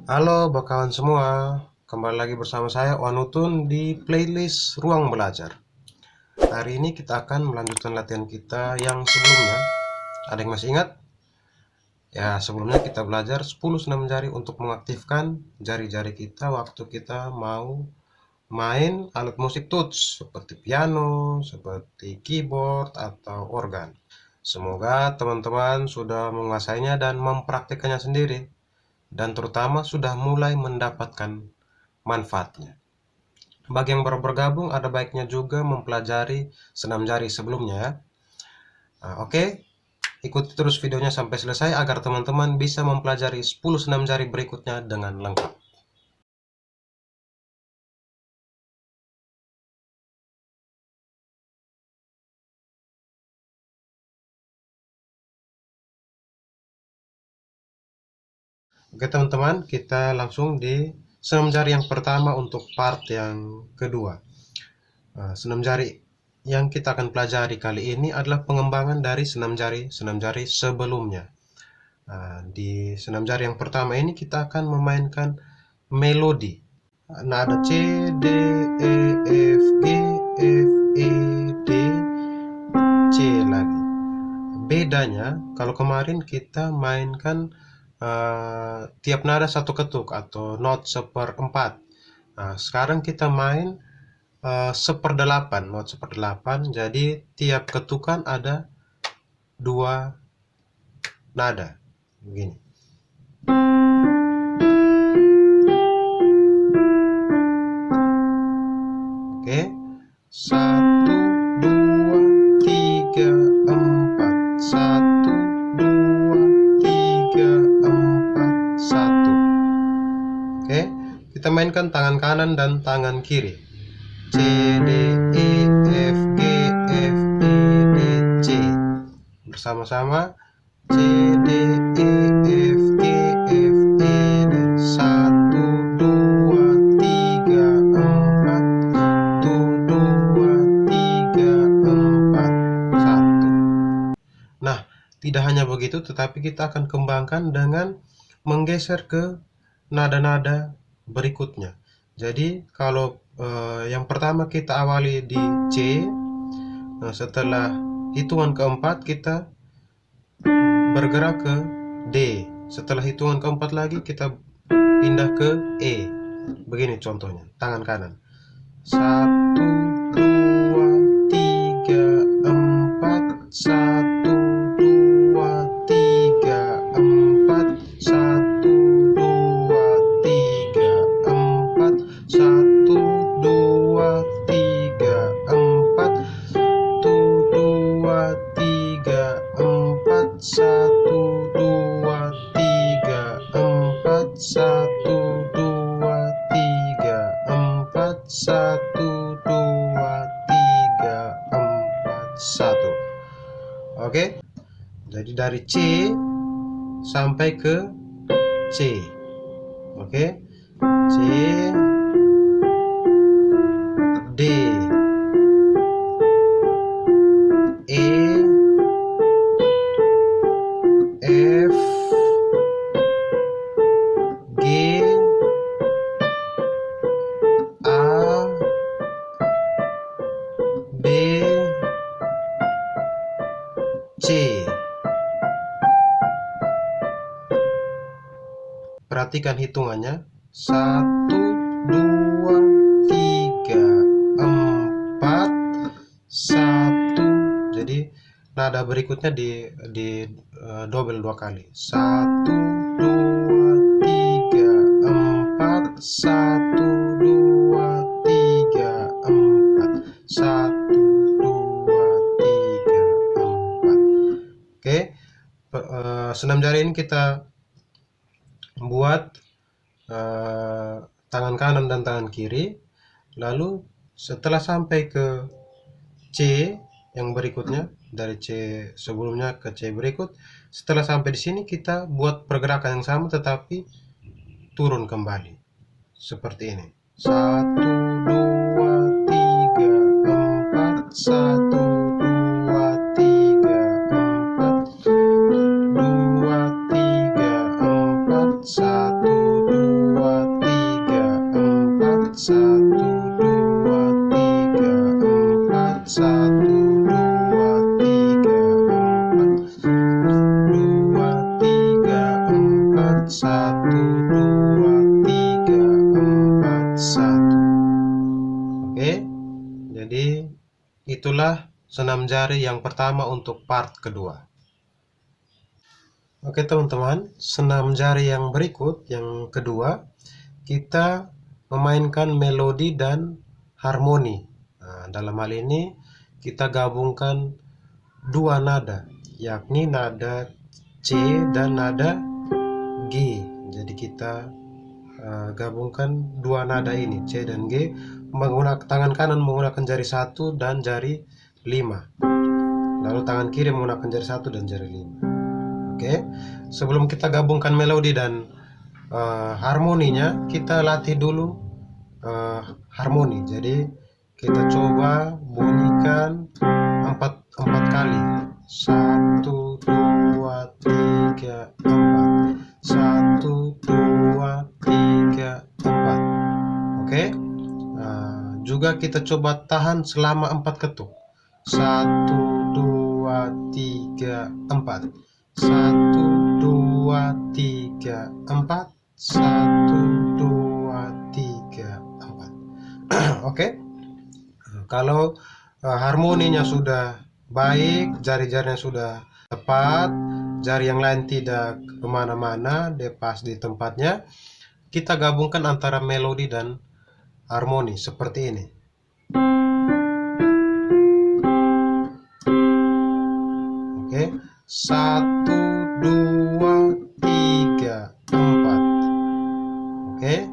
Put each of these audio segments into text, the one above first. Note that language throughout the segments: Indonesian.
Halo bakawan semua, kembali lagi bersama saya Wanutun di playlist Ruang Belajar. Hari ini kita akan melanjutkan latihan kita yang sebelumnya. Ada yang masih ingat? Ya, sebelumnya kita belajar 10 senam jari untuk mengaktifkan jari-jari kita waktu kita mau main alat musik tuts seperti piano, seperti keyboard, atau organ. Semoga teman-teman sudah menguasainya dan mempraktikkannya sendiri, dan terutama sudah mulai mendapatkan manfaatnya. Bagi yang baru bergabung, ada baiknya juga mempelajari senam jari sebelumnya ya. Oke, ikuti terus videonya sampai selesai agar teman-teman bisa mempelajari 10 senam jari berikutnya dengan lengkap. Oke teman-teman, kita langsung di senam jari yang pertama untuk part yang kedua. Senam jari yang kita akan pelajari kali ini adalah pengembangan dari senam jari sebelumnya. Di senam jari yang pertama ini kita akan memainkan melodi. Nada C, D, E, F, G, F, E, D, C lagi. Bedanya, kalau kemarin kita mainkan tiap nada satu ketuk atau not seperempat. Nah, sekarang kita main seperdelapan, not seperdelapan. Jadi tiap ketukan ada dua nada. Begini. Oke. Satu, dua, tiga, empat. Satu, dua, tiga, empat, satu. Oke, kita mainkan tangan kanan dan tangan kiri. C, D, E, F, G, F, E, D, C. Bersama-sama. C, D, E, F, G, F, E, D. Satu, dua, tiga, empat. Satu, dua, tiga, empat, satu. Nah, tidak hanya begitu, tetapi kita akan kembangkan dengan menggeser ke nada-nada berikutnya. Jadi, kalau yang pertama kita awali di C, setelah hitungan keempat kita bergerak ke D. Setelah hitungan keempat lagi kita pindah ke E. Begini contohnya, tangan kanan. Satu, dua, tiga, empat. Satu, dua, tiga, empat. Satu, dua, tiga, empat. Satu, dua, tiga, empat. Satu, dua, tiga, empat. Satu, dua, tiga, empat. Satu, dua, tiga, empat. Satu, dua, tiga, empat, satu. Oke, jadi dari C sampai ke C. Oke, C, D, E, F, G, A, B, C. Perhatikan hitungannya. Satu, dua, tiga, empat, satu. Jadi nada berikutnya di double dua kali. Satu, dua, tiga, empat. Satu, dua, tiga, empat. Satu, dua, tiga, empat. Oke, senam jari ini kita buat tangan kanan dan tangan kiri. Lalu setelah sampai ke C yang berikutnya, dari C sebelumnya ke C berikut, setelah sampai di sini kita buat pergerakan yang sama tetapi turun kembali seperti ini. Satu, dua, tiga, empat. Satu, dua, tiga, empat. Dua, tiga, empat. Satu, 1, 2, 3, 4, 1. Oke, jadi itulah senam jari yang pertama untuk part kedua. Oke teman-teman, senam jari yang berikut, yang kedua, kita memainkan melodi dan harmoni. Nah, dalam hal ini kita gabungkan dua nada, yakni nada C dan nada G. Jadi kita gabungkan dua nada ini, C dan G, menggunakan tangan kanan menggunakan jari 1 dan jari 5. Lalu tangan kiri menggunakan jari 1 dan jari 5. Oke, sebelum kita gabungkan melodi dan harmoninya, kita latih dulu harmoni. Jadi kita coba bunyikan 4 kali. 1, 2, 3, 4. 1, 2, 3, 4. Oke. Juga kita coba tahan selama 4 ketuk. 1, 2, 3, 4. 1, 2, 3, 4. 1, 2, 3, 4. Oke. Kalau harmoninya sudah baik, jari-jarinya sudah tepat, jari yang lain tidak kemana-mana, dia pas di tempatnya, kita gabungkan antara melodi dan harmoni seperti ini. Oke, 1, 2, 3, 4. Oke,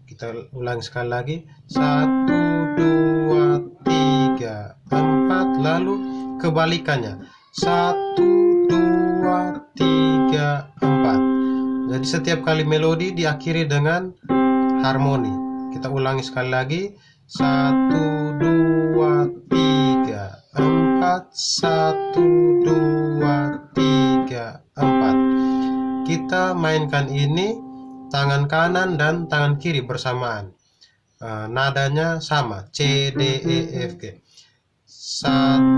kita ulangi sekali lagi. 1, 2, 3, 4. Lalu kebalikannya. 1, 2, 3, 4. Jadi setiap kali melodi diakhiri dengan harmoni. Kita ulangi sekali lagi. 1, 2, 3, 4. 1, 2, 3, 4. Kita mainkan ini tangan kanan dan tangan kiri bersamaan. Nadanya sama, C, D, E, F, G. 1,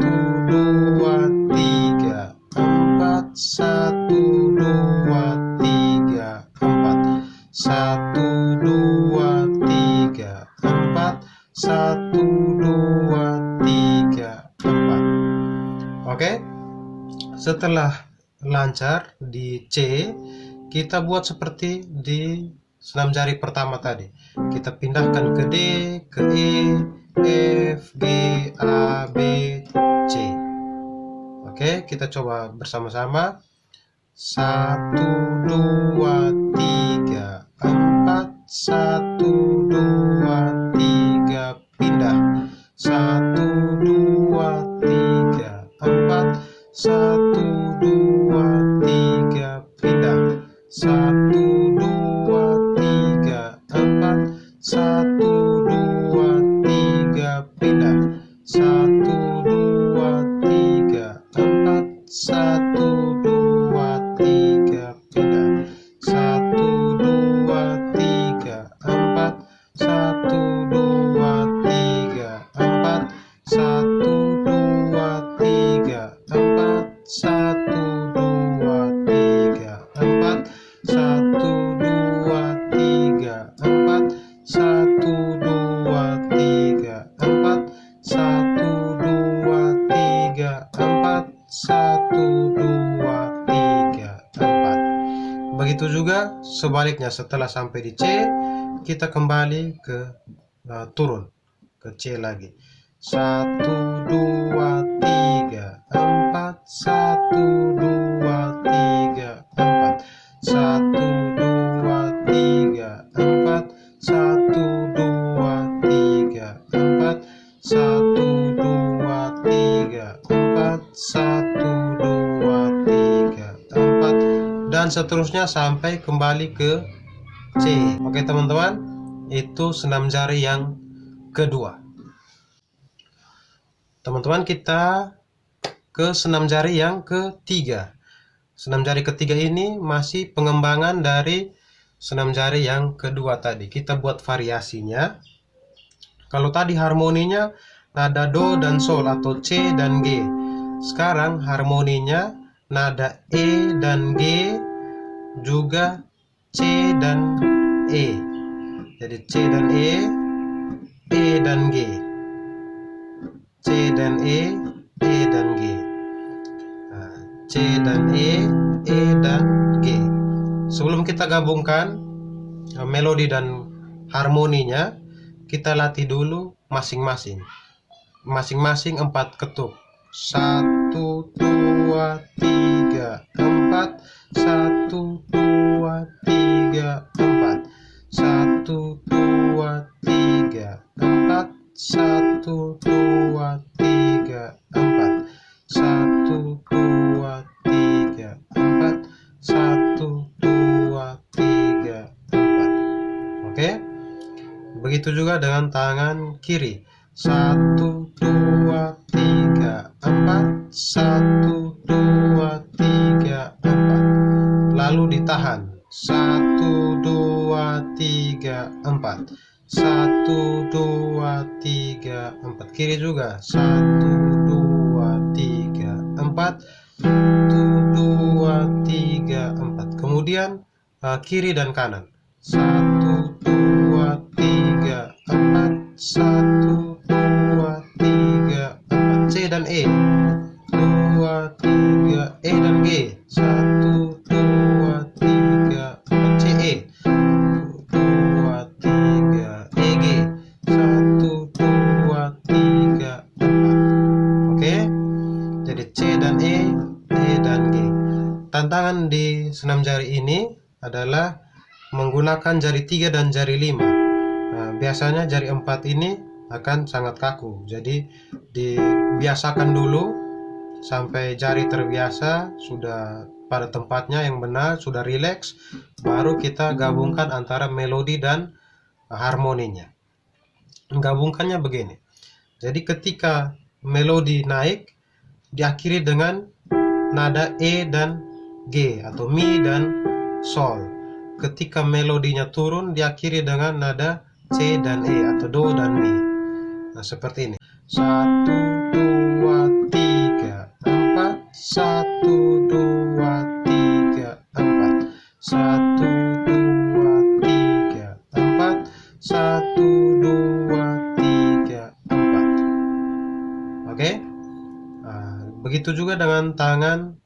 2, 3, 4. 1, 2, 3, 4. 1, 2, 3, 4. 1, 2, 3, 4. Oke, setelah lancar di C, kita buat seperti di senam jari pertama tadi. Kita pindahkan ke D, ke E, F, G, A, B, C. Oke, kita coba bersama-sama. 1, 2, 3, 4. 1, 2, 3, pindah. 1, 2, 3, 4. 1, 2, 3, pindah. 1, 2, 3, 4. 1, 2, 3, pindah. 1, 2, 3, 4. 1, 2, 3, pindah. 1, 2, 3, 4. 1, 2, 3, 4. 1, 2, 3, 4. 1, 2, 3, 4. 1, 2, 3, 4. 1, 2, 3, 4. 1, 2, 3, 4. 1, 2, 3, 4. Begitu juga sebaliknya, setelah sampai di C, kita kembali ke turun ke C lagi. 1, 2, 3, 4. 1, 2, 3, 4. 1, 2, 3, 4. 1, 2, 3, 4. 1, 2, 3, 4. 1, 2, 3, 4. Dan seterusnya sampai kembali ke C. Oke teman-teman, itu senam jari yang kedua. Teman-teman, kita ke senam jari yang ketiga. Senam jari ketiga ini masih pengembangan dari senam jari yang kedua tadi. Kita buat variasinya. Kalau tadi harmoninya nada Do dan Sol atau C dan G. Sekarang harmoninya nada E dan G juga C dan E. Jadi C dan E dan G. C dan E dan G. Nah, C dan E dan G. Sebelum kita gabungkan melodi dan harmoninya, kita latih dulu masing-masing 4 ketuk. 1, 2, 3, 4. 1, 2, 3, 4. 1, 2, 3, 4. 1, 2, 3, 4. 1, 2, 3, 4. 1, 2, 3, 4. Oke. Begitu juga dengan tangan kiri. 1, 2, 3, 4. 1, 2, 3, 4. Lalu ditahan. 1, 2, 3, 4. 1, 2, 3, 4. Kiri juga. 1, 2, 3, 4. 1, 2, 3, 4. Kemudian kiri dan kanan. 1, 2, 3, 4. 1, 2, 3, 4. C dan E. 2, 3, E dan G. 1, 2, 3, 4. C, E. 2, 3, E, G. 1, 2, 3, 4. Oke. Jadi C dan E dan G. Tantangan di senam jari ini adalah menggunakan jari 3 dan jari 5. Nah, biasanya jari 4 ini akan sangat kaku. Jadi dibiasakan dulu sampai jari terbiasa, sudah pada tempatnya yang benar, sudah rileks, baru kita gabungkan antara melodi dan harmoninya. Gabungkannya begini. Jadi ketika melodi naik, diakhiri dengan nada E dan G atau Mi dan Sol. Ketika melodinya turun, diakhiri dengan nada C dan E atau Do dan Mi. Nah, seperti ini. 1, 2, 3, 4. 1, 2, 3, 4. 1, 2, 3, 4. 1, 2, 3, 4. Oke. Nah, begitu juga dengan tangan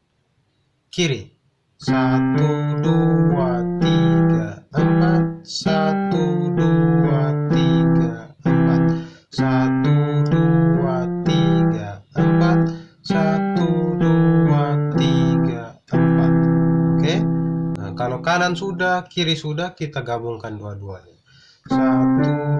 kiri. 1, 2, 3, 4. 1, 2, 3, 4. 1, 2, 3, 4. 1, 2, 3, 4. Oke. Nah, kalau kanan sudah, kiri sudah, kita gabungkan dua-duanya. 1,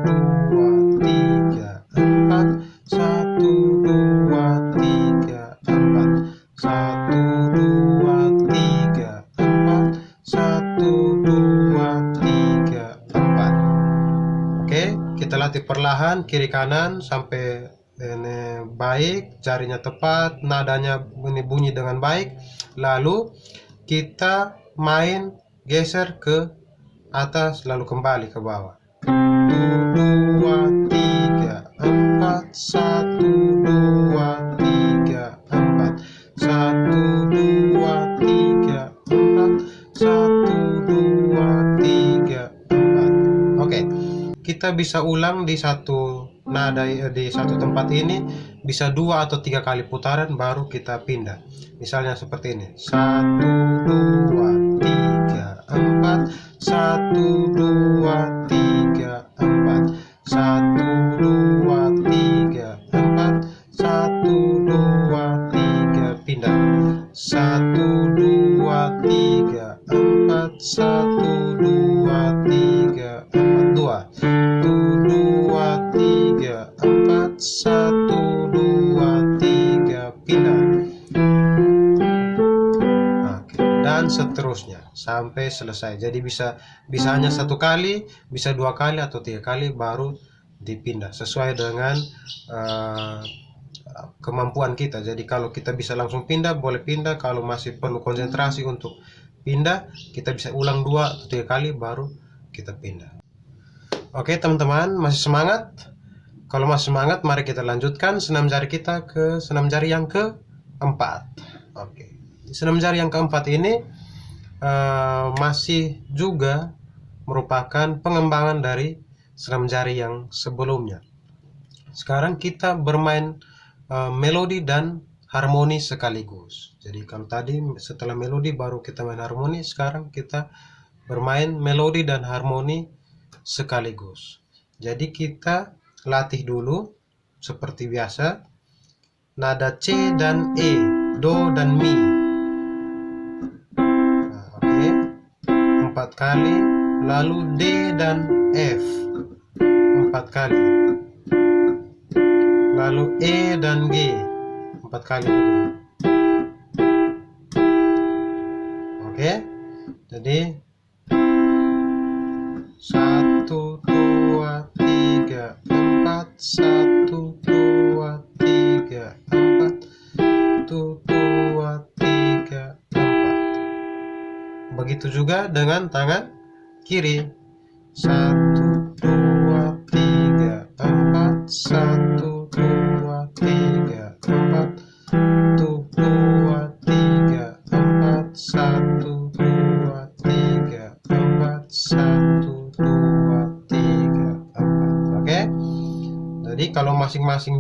2, 3, 4. 1, 2, 3, 4. 1, 2, 3, 4. 1, 2, 3, 4. Oke, kita latih perlahan kiri kanan sampai ini baik, jarinya tepat, nadanya ini bunyi dengan baik. Lalu kita main geser ke atas lalu kembali ke bawah. 1, 2, 3, 4. 1, 2, 3, 4. 1, 2, 3, 4. 1, 2, 3, 4. Oke. Kita bisa ulang di satu nada, di satu tempat ini bisa 2 atau 3 kali putaran baru kita pindah. Misalnya seperti ini. 1, 2, 3, 4. 1, 2, 3, 4. 1, 2, 3, 4. 1, 2, 3, pindah. 1, 2, 3, 4. 1, 2, 3, 4. 2. 1, 2, 3, 4. 1, 2, 3, pindah. Oke. Dan seterusnya sampai selesai. Jadi bisa hanya 1 kali, bisa 2 kali atau 3 kali baru dipindah sesuai dengan kemampuan kita. Jadi kalau kita bisa langsung pindah, boleh pindah. Kalau masih perlu konsentrasi untuk pindah, kita bisa ulang 2 atau 3 kali baru kita pindah. Oke teman-teman, masih semangat? Kalau masih semangat, mari kita lanjutkan senam jari kita ke senam jari yang keempat. Oke, senam jari yang keempat ini masih juga merupakan pengembangan dari senam jari yang sebelumnya. Sekarang kita bermain melodi dan harmoni sekaligus. Jadi kalau tadi setelah melodi baru kita main harmoni, sekarang kita bermain melodi dan harmoni sekaligus. Jadi kita latih dulu seperti biasa, nada C dan E, Do dan Mi. Nah, oke. 4 kali, lalu D dan F 4 kali, lalu E dan G 4 kali juga. Oke, jadi 1, 2, 3, 4, 1, 2, 3, 4, 1, 2, 3, 4. Begitu juga dengan tangan kiri. 1, 2, 3, 4, 1, 2, 3, 4, 1, 2, 3, 4, 1, 2, 3, 4, 1, 2, 3, 4. Oke? Jadi kalau masing-masing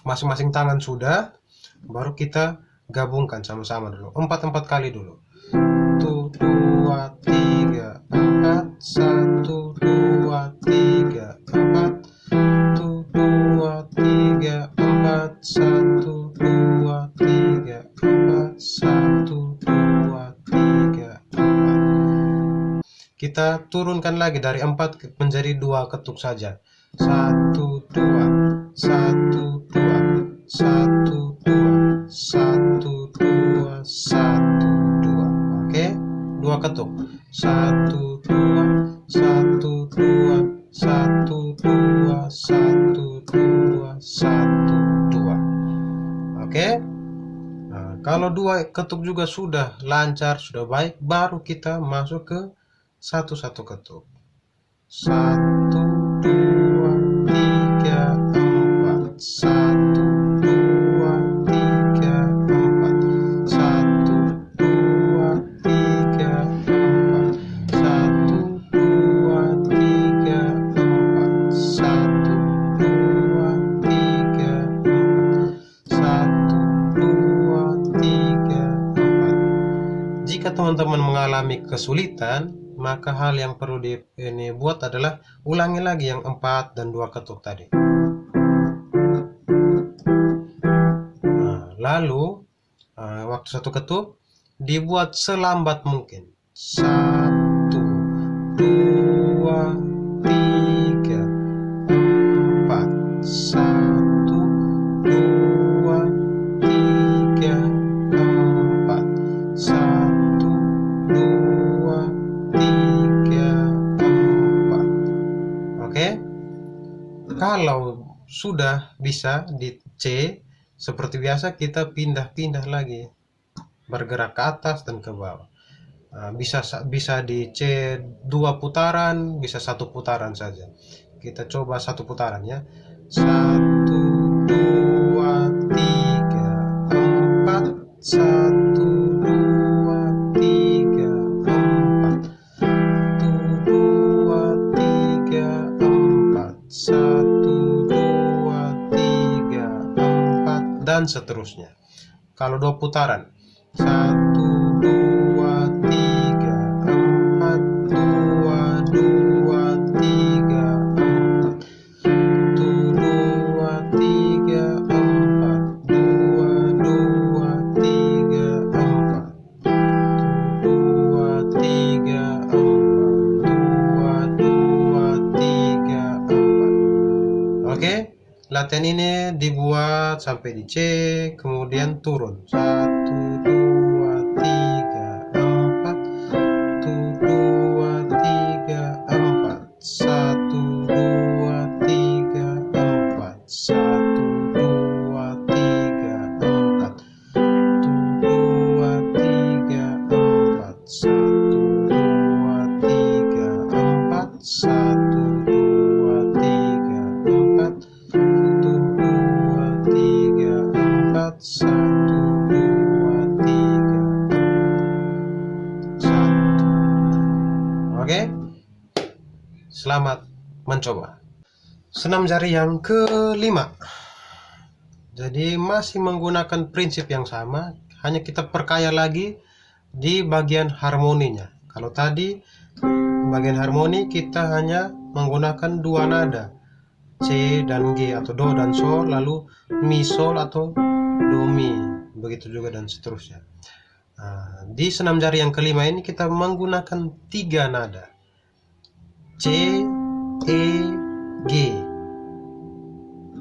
masing-masing tangan sudah, baru kita gabungkan sama-sama dulu. 4 kali dulu. 1, 2, 3, 4, 1, 2, 3, 4, 1, 2, 3, 4, 1, 2, 3, 4, 1, 2, 3, 4. Kita turunkan lagi dari 4 menjadi 2 ketuk saja. 1, 2, 1, 2, 1, 2, 1, 2, 1, 2. Oke, 2 ketuk. 1, 2, 1, 2, 1, 2, 1, 2, 1, 2. Oke. Nah, kalau 2 ketuk juga sudah lancar, sudah baik, baru kita masuk ke satu-satu ketuk. 1, 2, 3, 4. 1, 2, 3, 4. 1, 2, 3, 4. 1, 2, 3, 4. 1, 2, 3, 4. 1, 2, 3, 4. Jika teman-teman mengalami kesulitan, maka hal yang perlu buat adalah ulangi lagi yang 4 dan 2 ketuk tadi. Nah, lalu waktu satu ketuk dibuat selambat mungkin. 1, 2, 3, 4. 1, 2, 3, 4. 1, 2, 3, 4. Oke. Kalau sudah bisa di C, seperti biasa kita pindah-pindah lagi, bergerak ke atas dan ke bawah. Bisa di C 2 putaran, bisa 1 putaran saja. Kita coba 1 putaran ya. 1, 2, 3, 4. 1, 2, 3, 4. 1, 2, 3, 4. 1, 2, 3, 4. Dan seterusnya. Kalau 2 putaran. 1, 2, 3, 4. 2, 2, 3, 4. 1, 2, 3, 4. 2, 2, 3, 4. 2, 3, 4. 2, 2, 3, 4. Oke, latihan ini dibuat sampai di C, kemudian turun. 1, 2, 3, 4. 1, 2, 3, 4. 1, 2, 3, 4. 1, 2, 3, 4. 1, 2, 3, 4. 1, 2, 3, 4. 1, 2, 3, 4. 1, 2, 3, 4. 1, 2, Oke, selamat mencoba. Senam jari yang kelima. Jadi masih menggunakan prinsip yang sama, hanya kita perkaya lagi di bagian harmoninya. Kalau tadi bagian harmoni kita hanya menggunakan dua nada, C dan G atau Do dan Sol, lalu Mi Sol atau Do Mi, begitu juga dan seterusnya. Nah, di senam jari yang kelima ini kita menggunakan tiga nada, C, E, G,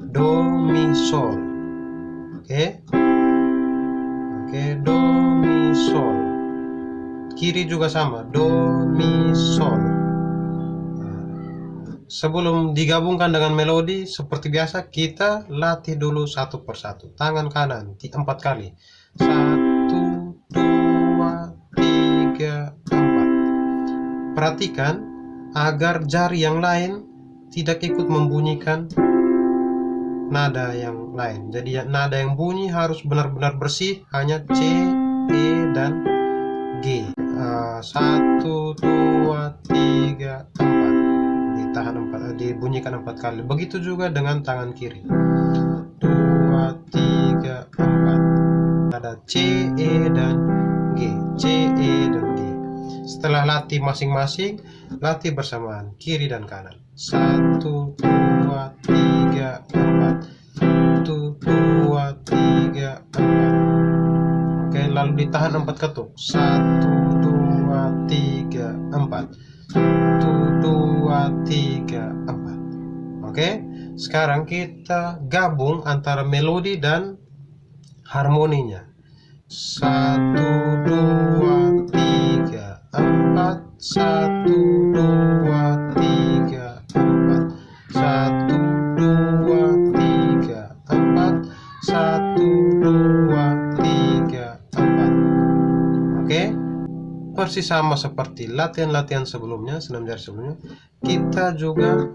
Do, Mi, Sol. Oke, Do, Mi, Sol. Kiri juga sama, Do, Mi, Sol. Sebelum digabungkan dengan melodi, seperti biasa kita latih dulu satu persatu. Tangan kanan 4 kali. 1, 2, 3, 4. Perhatikan agar jari yang lain tidak ikut membunyikan nada yang lain. Jadi nada yang bunyi harus benar-benar bersih, hanya C, E, dan G. 1, 2, 3, 4. Dibunyikan 4 kali. Begitu juga dengan tangan kiri. 2, 3, 4. Ada C, E, dan G. C, E, dan G. Setelah latih masing-masing, latih bersamaan kiri dan kanan. 1, 2, 3, 4. 1, 2, 3, 4. Oke, lalu ditahan 4 ketuk. 1, 2, 3, 4. 1, 2, 3, 4. Oke, sekarang kita gabung antara melodi dan harmoninya. 1, 2, 3, 4. 1, 2, 3, 4. 1, 2, 3, 4. 1, 2, 3, 4. Oke, persis sama seperti latihan-latihan sebelumnya, senam jari sebelumnya. Kita juga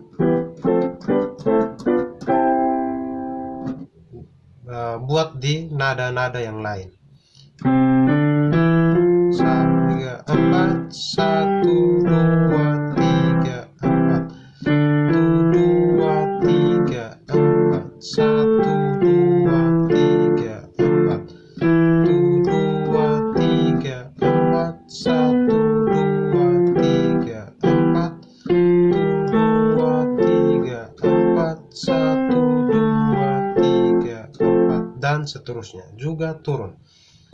buat di nada-nada yang lain. 3, 4. 1, 2, 3, 4. 1, 2, 3, 4. 1, 2, 3, 4. 1, 2, 3, 4. 1, 2, 3, 4. 1, 2, 3, 4. 1, 2, 3, 4. Dan seterusnya. Juga turun.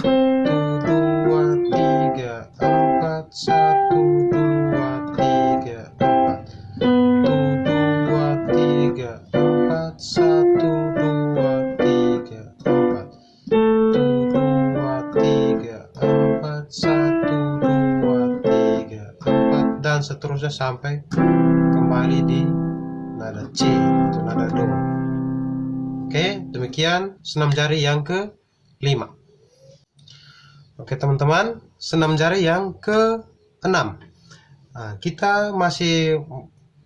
1, 2, 3, 4. 1, 2, 3, 4. 1, 2, 3, 4. 1, 2, 3, 4. 1, 2, 3, 4. 1, 2, 3, 4. Dan seterusnya sampai kembali di nada C atau nada Do. Oke, demikian senam jari yang ke-5. Oke teman-teman, senam jari yang ke-6. Nah, kita masih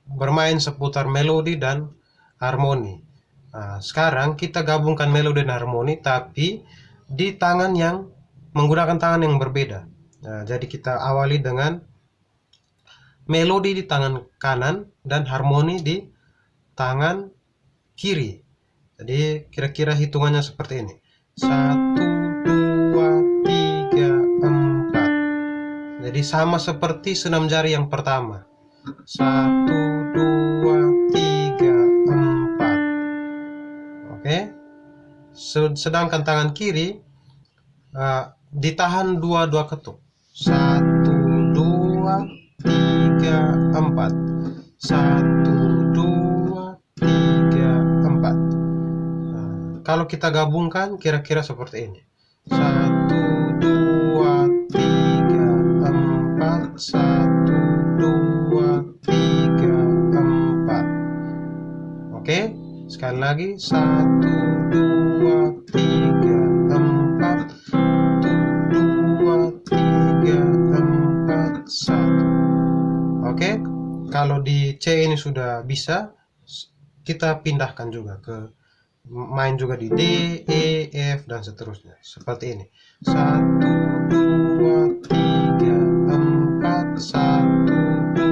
bermain seputar melodi dan harmoni. Nah, sekarang kita gabungkan melodi dan harmoni, tapi di tangan yang menggunakan tangan yang berbeda. Nah, jadi kita awali dengan melodi di tangan kanan dan harmoni di tangan kiri. Jadi kira-kira hitungannya seperti ini. 1, 2, 3, 4. Jadi sama seperti senam jari yang pertama. 1, 2, 3, 4. Oke. Sedangkan tangan kiri ditahan 2 ketuk. 1, 2, 3, 4. 1, 2, 3, 4. Kalau kita gabungkan kira-kira seperti ini. 1, 2, 3, 4. 1, 2, 3, 4. Oke, sekali lagi. 1, 2, 3, 4. 1, 2, 3, 4. 1. Oke, kalau di C ini sudah bisa, kita pindahkan juga ke main juga di D, E, F, dan seterusnya. Seperti ini. 1, 2, 3, 4. 1,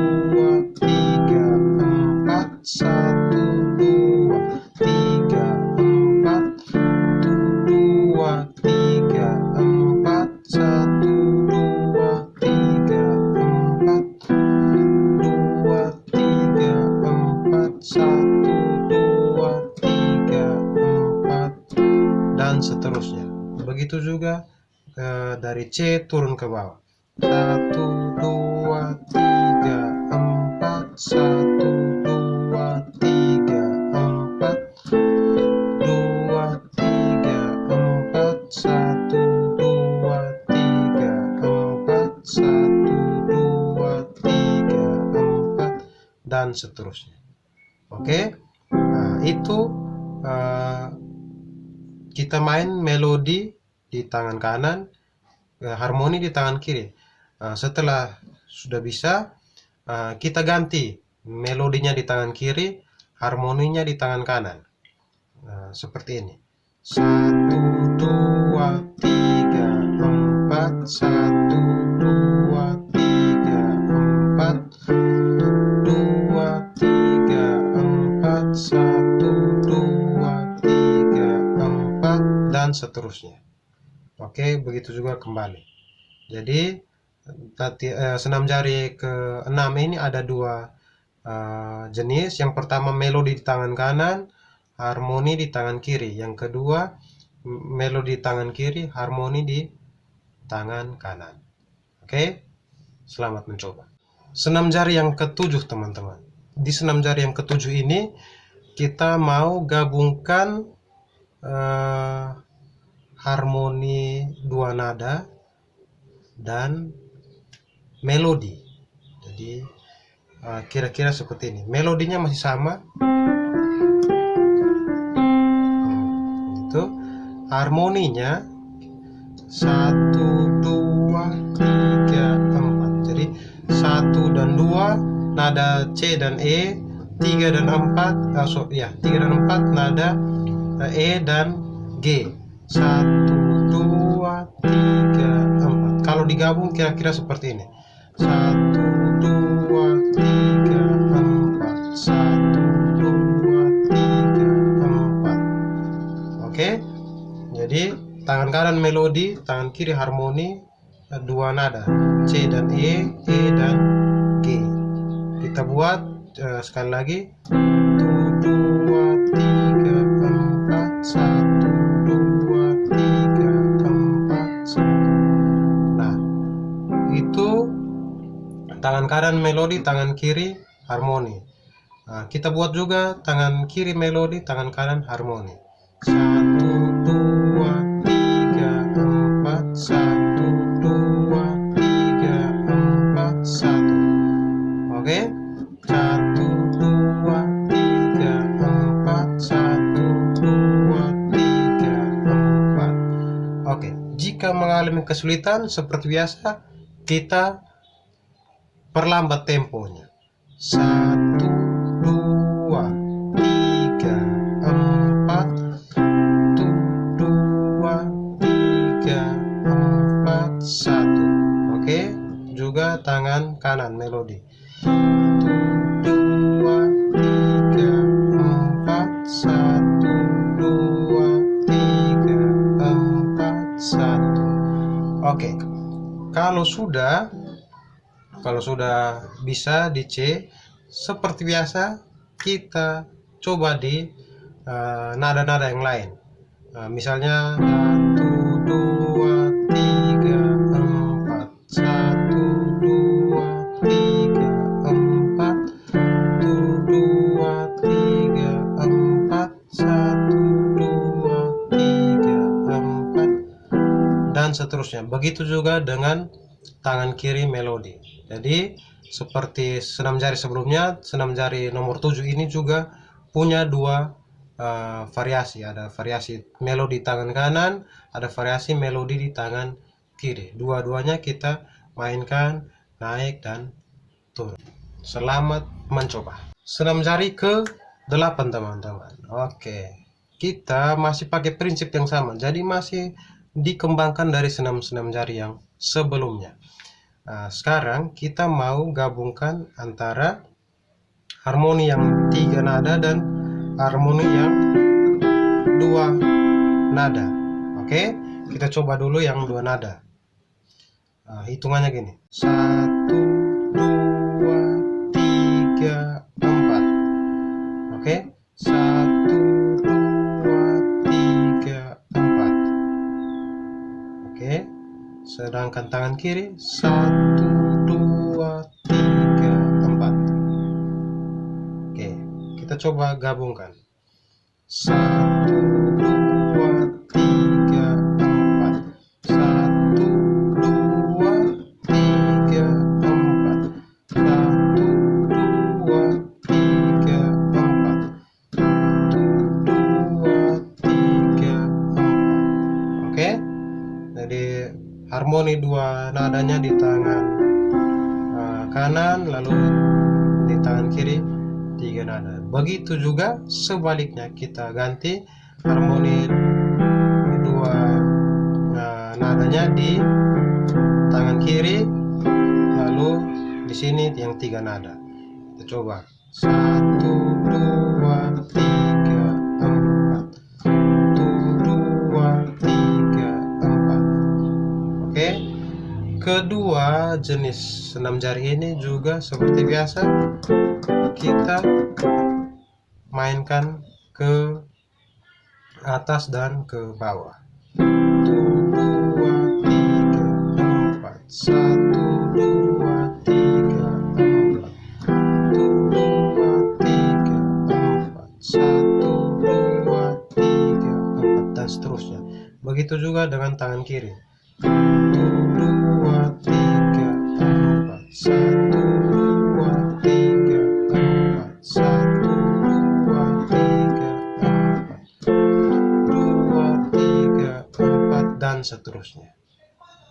begitu juga dari C turun ke bawah. 1, 2, 3, 4, 1, 2, 3, 4, 2, 3, 4, 1, 2, 3, 4, 1, 2, 3, 4, dan seterusnya. Oke, nah itu kita main melodi di tangan kanan, harmoni di tangan kiri. Setelah sudah bisa, kita ganti melodinya di tangan kiri, harmoninya di tangan kanan. Seperti ini. 1, 2, 3, 4, 1, 2, 3, 4, 2, 3, 4, 1, 2, 3, 4, dan seterusnya. Oke, begitu juga kembali. Jadi senam jari ke-6 ini ada dua jenis. Yang pertama melodi di tangan kanan, harmoni di tangan kiri. Yang kedua melodi di tangan kiri, harmoni di tangan kanan. Oke, selamat mencoba. Senam jari yang ke-7 teman-teman. Di senam jari yang ke-7 ini kita mau gabungkan harmoni dua nada dan melodi. Jadi kira-kira seperti ini. Melodinya masih sama. Itu harmoninya 1, 2, 3, 4. Jadi 1 dan 2 nada C dan E, 3 dan 4 3 dan 4 nada E dan G. 1, 2, 3, 4. Kalau digabung kira-kira seperti ini. 1, 2, 3, 4. 1, 2, 3, 4. Oke. Jadi tangan kanan melodi, tangan kiri harmoni, dua nada C dan E, E dan G. Kita buat sekali lagi. 1, 2, 3, 4. 1, 2, 3, 4, 1. Nah, itu tangan kanan melodi, tangan kiri harmoni. Kita buat juga tangan kiri melodi, tangan kanan harmoni. 1, 2, 3, 4. 1, 2, 3, 4, 1. Oke. 1, 2, 3, 4. 1, 2, 3, 4. Oke. Jika mengalami kesulitan seperti biasa, kita perlambat temponya. 1, 2, 3, 4. 1, 2, 3, 4, 1. Oke, juga tangan kanan melodi. 1, 2, 3, 4. 1, 2, 3, 4, 1. Oke. Kalau sudah bisa di C, seperti biasa kita coba di nada-nada yang lain. Misalnya 1, 2, 3, 4. 1, 2, 3, 4. 1, 2, 3, 4. 1, 2, 3, 4. Dan seterusnya. Begitu juga dengan tangan kiri melodi. Jadi seperti senam jari sebelumnya, senam jari nomor 7 ini juga punya dua variasi. Ada variasi melodi tangan kanan, ada variasi melodi di tangan kiri. Dua-duanya kita mainkan naik dan turun. Selamat mencoba. Senam jari ke-8 teman-teman. Oke, kita masih pakai prinsip yang sama, jadi masih dikembangkan dari senam-senam jari yang sebelumnya. Sekarang kita mau gabungkan antara harmoni yang 3 nada dan harmoni yang 2 nada. Oke, kita coba dulu yang 2 nada. Hitungannya gini. 1, 2, 3, 4. Oke, 1, 2, 3, 4. tenangkan tangan kiri. 1, 2, 3, 4. Oke, kita coba gabungkan. 1, 2, 3, 4. 1, 2, 3, 4. 1, 2, 3, 4. 1, 2, 3, 4. Oke, jadi harmoni dua nadanya di tangan kanan, lalu di tangan kiri 3 nada. Begitu juga sebaliknya, kita ganti harmoni dua nadanya di tangan kiri, lalu di sini yang 3 nada. Kita coba. 1, 2, 3, 4. 1, 2, 3, 4. Oke. Kedua jenis senam jari ini juga seperti biasa, kita mainkan ke atas dan ke bawah. 1, 2, 3, 4. 1, 2, 3, 4. 1, 2, 3, 4. 1, 2, 3, 4, dan seterusnya. Begitu juga dengan tangan kiri. 1, 2, 3, 4. 1, 2, 3, 4. 1, 2, 3, 4. 2, 3, 4, dan seterusnya.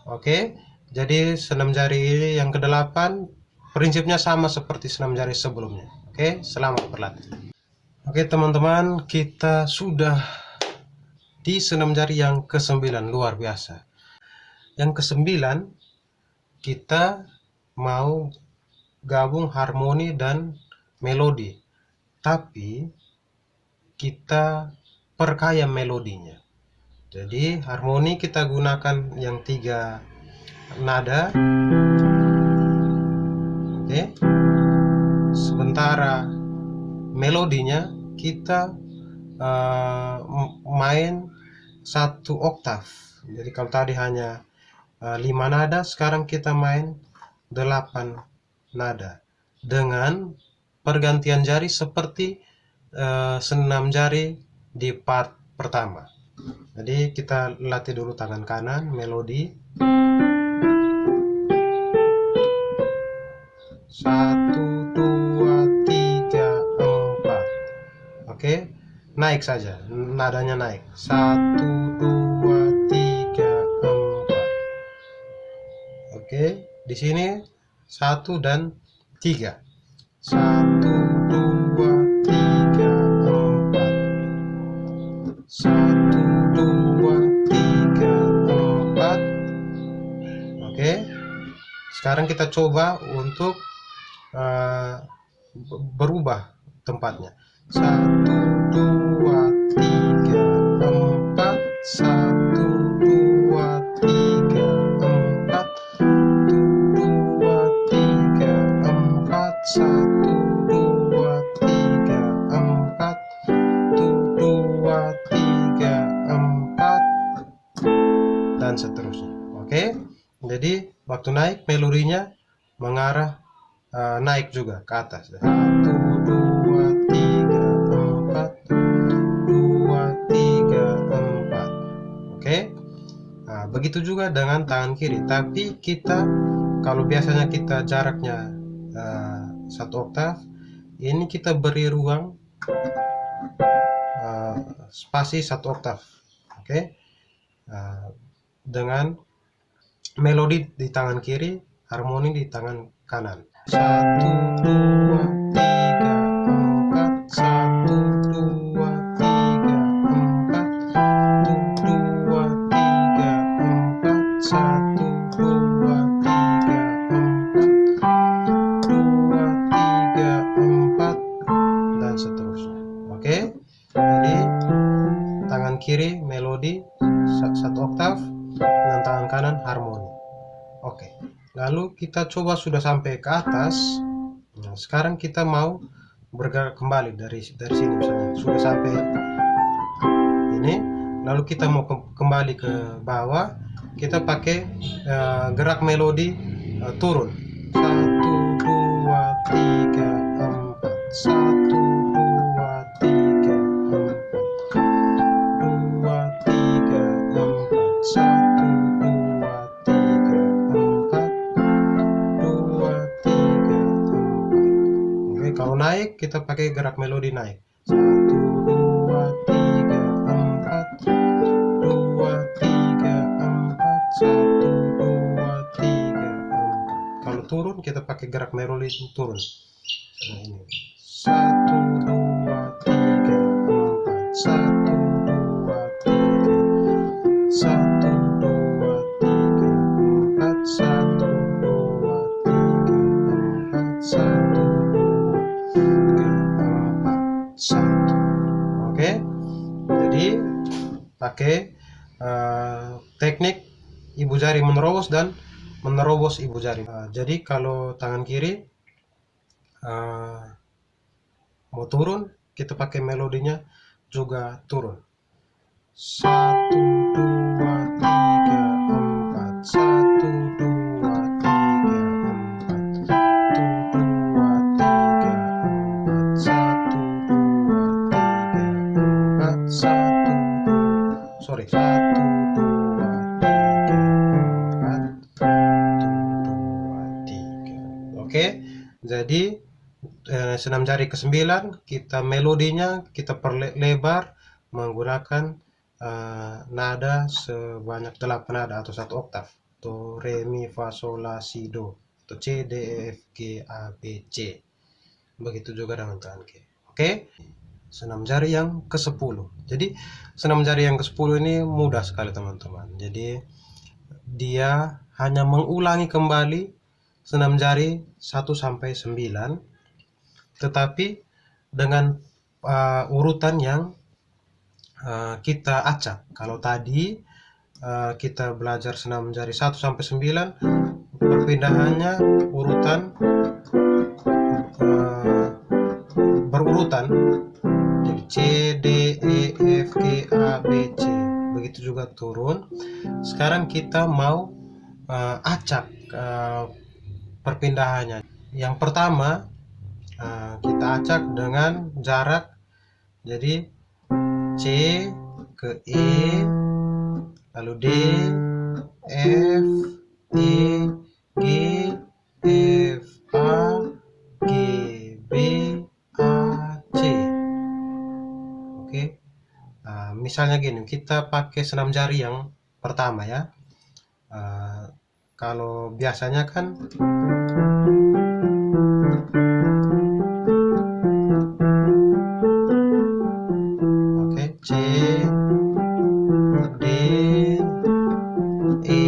Oke, jadi senam jari ini yang ke-8 prinsipnya sama seperti senam jari sebelumnya. Oke, selamat berlatih. Oke teman-teman, kita sudah di senam jari yang ke-9, luar biasa. Yang ke-9 kita mau gabung harmoni dan melodi, tapi kita perkaya melodinya. Jadi harmoni kita gunakan yang 3 nada. Oke. Sementara melodinya kita main 1 oktav. Jadi kalau tadi hanya 5 nada, sekarang kita main 8 nada dengan pergantian jari seperti senam jari di part pertama. Jadi kita latih dulu tangan kanan, melodi. 1, 2, 3, 4. Oke, naik saja, nadanya naik. 1, 2, 3, 4. Oke, di sini 1 dan 3. 1, 2, 3, 4. 1, 2, 3, 4. Oke, sekarang kita coba untuk berubah tempatnya. 1, 2, 3, 4. 1, 2, 3, 4. 1, 2, 3, 4. 1, 2, 3, 4. 1, 2, 3, 4, dan seterusnya. Oke, jadi waktu naik melodinya mengarah naik juga ke atas. 1, 2, 3, 4. 2, 3, 4. Oke. Nah, begitu juga dengan tangan kiri. Tapi kita, kalau biasanya kita jaraknya 1 oktav, ini kita beri ruang spasi 1 oktav. Oke. Dengan melodi di tangan kiri, harmoni di tangan kanan. 1, 2, 3, 4. 1, 2, 3, 4. 1, 2, 3, 4. 1, 2, 3, 4. 2, 3, 4, dan seterusnya. Oke, jadi tangan kiri melodi 1 oktav, dengan tangan kanan harmoni. Oke, lalu kita coba sudah sampai ke atas. Nah, sekarang kita mau bergerak kembali dari sini, misalnya sudah sampai ini, lalu kita mau kembali ke bawah. kita pakai gerak melodi turun. 1, 2, 3, 4. 1, 2, 3, 4. 2, 3, 4. 1, 2, 3, 4. 2, 3, 4. Oke, kalau naik kita pakai gerak melodi naik. 1, 2, 3, 4. 2, 3, 4. 1, 2, 3, 4. Kalau turun kita pakai gerak melodi turun. Nah, ini 1, 2, 3, 4. 1, 2, 3. 1, 2, 3, 4. 1, 2, 3, 4. 1, 2, 3, 4. 1. Oke, jadi pakai teknik ibu jari menerobos dan menerobos ibu jari. Jadi kalau tangan kiri mau turun, kita pakai melodinya juga turun. 1, 2, 3, 4. 1, 2, 3, 4. 1, 2, 3, 4. 1, 2, 3, 4. 1, 2, sorry. 1, 2, 3, 4. 1, 2, 3. Oke, jadi senam jari ke-9 kita melodinya kita perlebar menggunakan nada sebanyak 8 nada atau 1 oktav. Do, re, mi, fa, sol, la, si, do, atau C, D, E, F, G, A, B, C. Begitu juga dengan tangan kiri. Oke, senam jari yang ke-10. Jadi senam jari yang ke-10 ini mudah sekali teman-teman. Jadi dia hanya mengulangi kembali senam jari 1 sampai 9, tetapi dengan urutan yang kita acak. Kalau tadi kita belajar senam jari 1 sampai 9, perpindahannya urutan berurutan. Jadi C, D, E, F, G, A, B, C. Begitu juga turun. Sekarang kita mau acak perpindahannya. Yang pertama kita acak dengan jarak. Jadi C ke E, lalu D, F, E, G, F, A, G, B, A, C. Oke, misalnya gini, kita pakai senam jari yang pertama ya. Kalau biasanya kan C, D, E.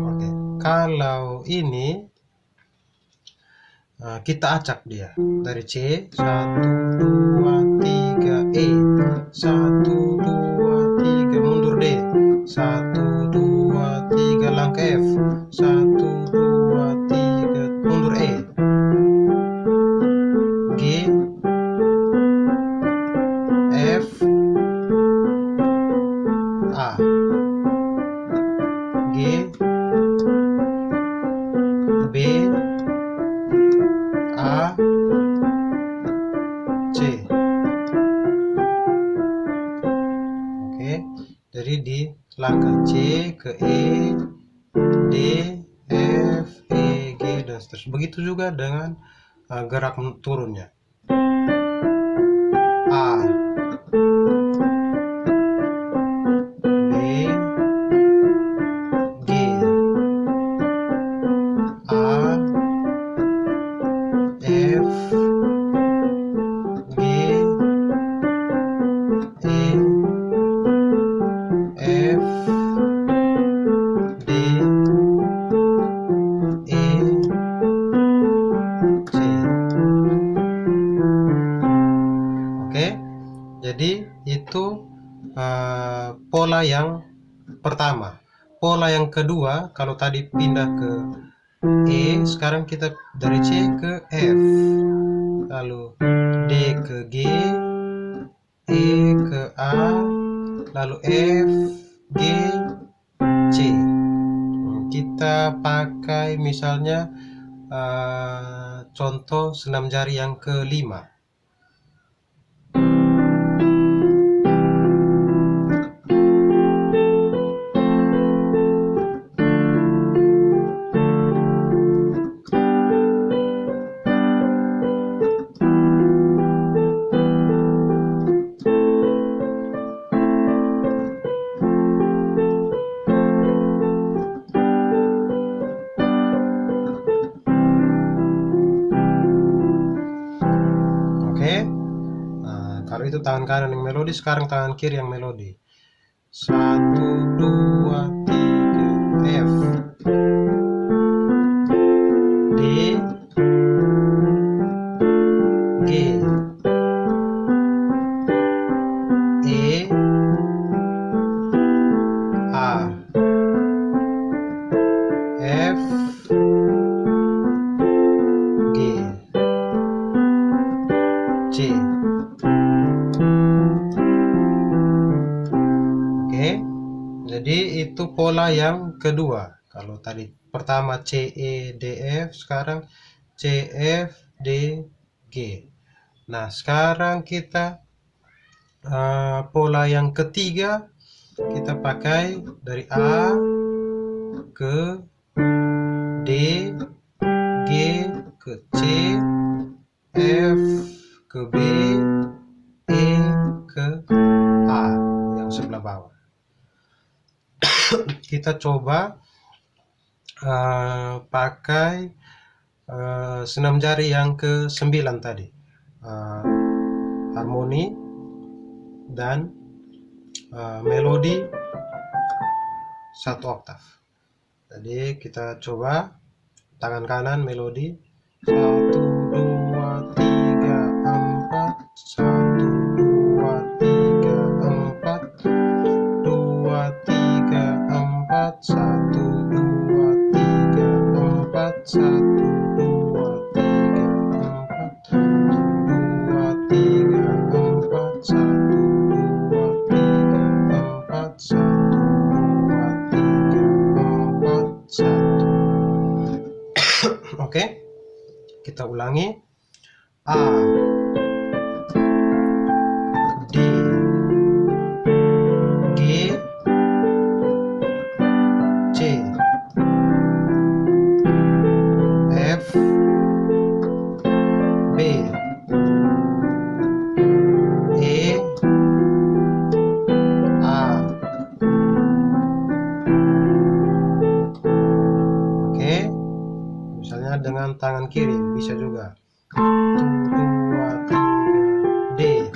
Oke, kalau ini kita acak dia dari C 1, 2, 3 E, 1, 2, 3 mundur D, 1, 2, 3 langkah F, 1, 2, 3 mundur E, G, F, A, G, B, A, C. Oke, jadi di langkah C ke E, D, F, E, G, dan seterusnya. Begitu juga dengan gerak turunnya. A, B, G, A, F, G, E, F, D, E, C. Oke, jadi itu pola yang pertama. Pola yang kedua, kalau tadi pindah ke E, sekarang kita dari C ke F, lalu D ke G, E ke A, lalu F, G, C. Kita pakai misalnya contoh senam jari yang kelima. Kalau itu tangan kanan yang melodi, sekarang tangan kiri yang melodi. 1, 2, 3, F, D, G, E, A, F, G, C. Jadi itu pola yang kedua. Kalau tadi pertama C, E, D, F, sekarang C, F, D, G. Nah, sekarang kita pola yang ketiga, kita pakai dari A ke D, G ke C, F ke B, E ke A yang sebelah bawah. Kita coba pakai senam jari yang ke-9 tadi, harmoni dan melodi 1 oktav. Jadi kita coba tangan kanan melodi 1, 2, 3, 4, 1, 2, 3, 4, 2, 3, 4, 1, 2, 3, 4, 1, 2, 3, 4, 2, 3, 4, 1, 2, 3, 4, 1, 2, 3, 4, 1. Oke, kita ulangi. A, D, G, C, F, B, E, A. Oke, misalnya dengan tangan kiri bisa juga. 1, 2, 3, D,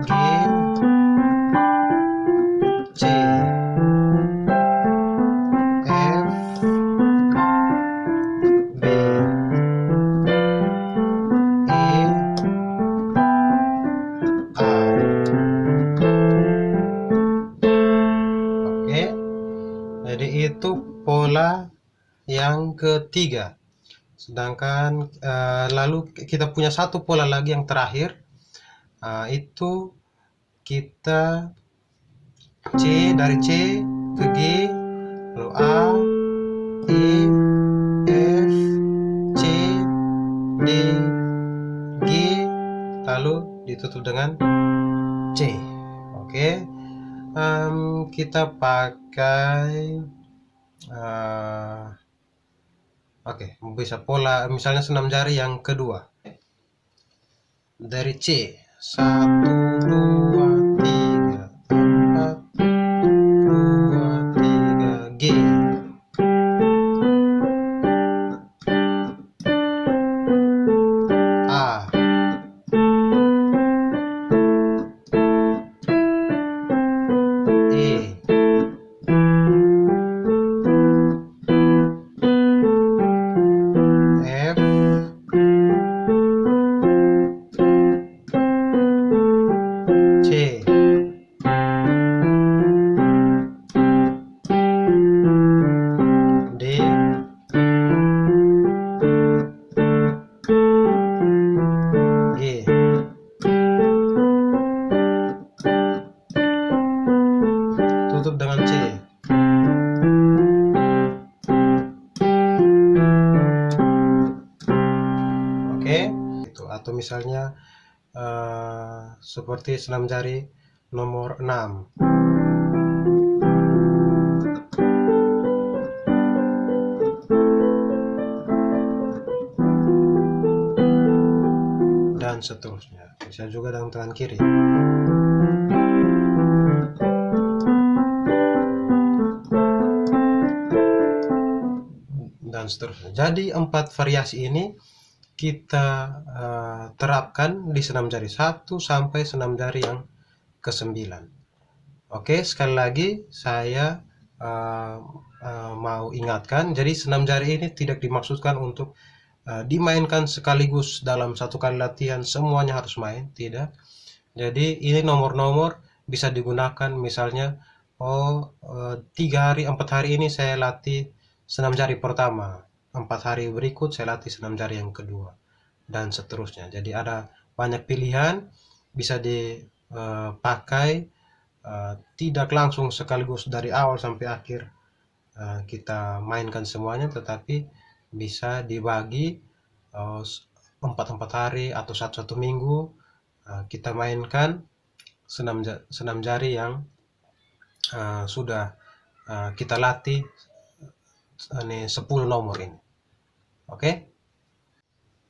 G, C, F, B, E, A. Oke, jadi itu pola yang ketiga. Sedangkan lalu kita punya satu pola lagi yang terakhir, itu kita C, dari C ke G, lalu A, E, F, C, D, G, lalu ditutup dengan C. Oke, kita pakai bisa pola misalnya senam jari yang kedua. Dari C, 1, 2, 3, 4, 2, 3, G, A, E, F, C, atau misalnya seperti senam jari nomor 6. Dan seterusnya. Bisa juga dengan tangan kiri. Dan seterusnya. Jadi 4 variasi ini kita terapkan di senam jari 1 sampai senam jari yang ke-9. Oke, sekali lagi saya mau ingatkan, jadi senam jari ini tidak dimaksudkan untuk dimainkan sekaligus dalam satu kali latihan, semuanya harus main, tidak. Jadi ini nomor-nomor bisa digunakan, misalnya 3 hari 4 hari ini saya latih senam jari pertama, 4 hari berikut saya latih senam jari yang kedua, dan seterusnya. Jadi ada banyak pilihan, bisa dipakai, tidak langsung sekaligus dari awal sampai akhir kita mainkan semuanya, tetapi bisa dibagi 4 hari atau satu minggu kita mainkan senam jari yang sudah kita latih 10 nomor ini.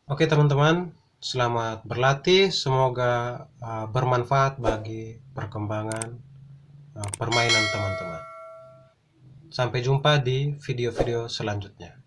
Oke teman-teman, selamat berlatih, semoga bermanfaat bagi perkembangan permainan teman-teman. Sampai jumpa di video-video selanjutnya.